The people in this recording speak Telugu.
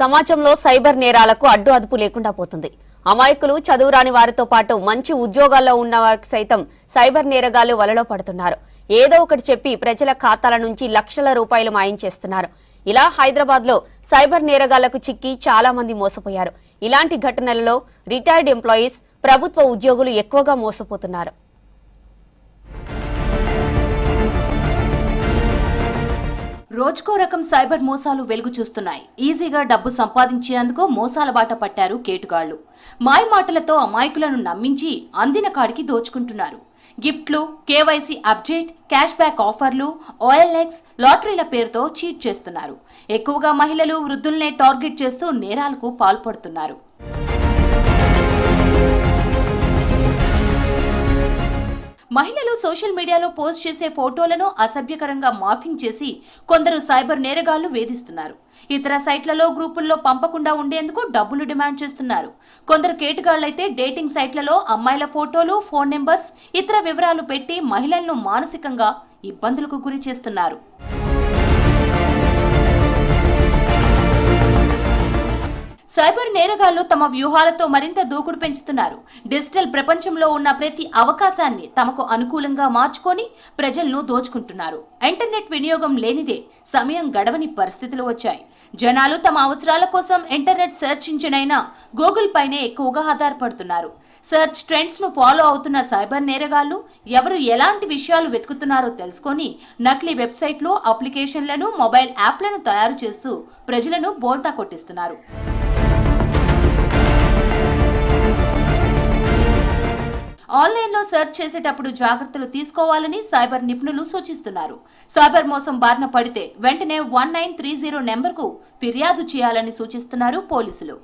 సమాజంలో సైబర్ నేరాలకు అడ్డు అదుపు లేకుండా పోతుంది. అమాయకులు, చదువురాని వారితో పాటు మంచి ఉద్యోగాల్లో ఉన్న వారికి సైతం సైబర్ నేరగాళ్లు వలలో పడుతున్నారు. ఏదో ఒకటి చెప్పి ప్రజల ఖాతాల నుంచి లక్షల రూపాయలు మాయం చేస్తున్నారు. ఇలా హైదరాబాద్ లో సైబర్ నేరగాళ్లకు చిక్కి చాలా మంది మోసపోయారు. ఇలాంటి ఘటనలలో రిటైర్డ్ ఎంప్లాయీస్, ప్రభుత్వ ఉద్యోగులు ఎక్కువగా మోసపోతున్నారు. రోజుకో రకం సైబర్ మోసాలు వెలుగు చూస్తున్నాయి. ఈజీగా డబ్బు సంపాదించేందుకు మోసాల బాట పట్టారు కేటుగాళ్లు. మాయ మాటలతో అమాయకులను నమ్మించి అందిన కాడికి దోచుకుంటున్నారు. గిఫ్ట్లు, కేవైసీ అప్డేట్, క్యాష్ బ్యాక్ ఆఫర్లు, OLX, లాటరీల పేరుతో చీట్ చేస్తున్నారు. ఎక్కువగా మహిళలు, వృద్ధులనే టార్గెట్ చేస్తూ నేరాలకు పాల్పడుతున్నారు. మహిళలు సోషల్ మీడియాలో పోస్ట్ చేసే ఫోటోలను అసభ్యకరంగా మార్ఫింగ్ చేసి కొందరు సైబర్ నేరగాళ్లు వేధిస్తున్నారు. ఇతర సైట్లలో, గ్రూపుల్లో పంపకుండా ఉండేందుకు డబ్బులు డిమాండ్ చేస్తున్నారు. కొందరు కేటుగాళ్లైతే డేటింగ్ సైట్లలో అమ్మాయిల ఫోటోలు, ఫోన్ నెంబర్స్, ఇతర వివరాలు పెట్టి మహిళలను మానసికంగా ఇబ్బందులకు గురి చేస్తున్నారు. సైబర్ నేరగాళ్లు తమ వ్యూహాలతో మరింత దూకుడు పెంచుతున్నారు. డిజిటల్ ప్రపంచంలో ఉన్న ప్రతి అవకాశాన్ని తమకు అనుకూలంగా మార్చుకొని ప్రజలను దోచుకుంటున్నారు. ఇంటర్నెట్ వినియోగం లేనిదే సమయం గడవని పరిస్థితులు వచ్చాయి. జనాలు తమ అవసరాల కోసం ఇంటర్నెట్ సెర్చ్ ఇంజిన్ అయిన గూగుల్ పైనే ఎక్కువగా ఆధారపడుతున్నారు. సెర్చ్ ట్రెండ్స్ ను ఫాలో అవుతున్న సైబర్ నేరగాళ్లు ఎవరు ఎలాంటి విషయాలు వెతుకుతున్నారో తెలుసుకొని నకిలీ వెబ్సైట్లు, అప్లికేషన్లను, మొబైల్ యాప్లను తయారు చేస్తూ ప్రజలను బోల్తా కొట్టిస్తున్నారు. ఆన్లైన్లో సెర్చ్ చేసేటప్పుడు జాగ్రత్తలు తీసుకోవాలని సైబర్ నిపుణులు సూచిస్తున్నారు. సైబర్ మోసం బారిన పడితే వెంటనే 1930 నెంబర్కు ఫిర్యాదు చేయాలని సూచిస్తున్నారు పోలీసులు.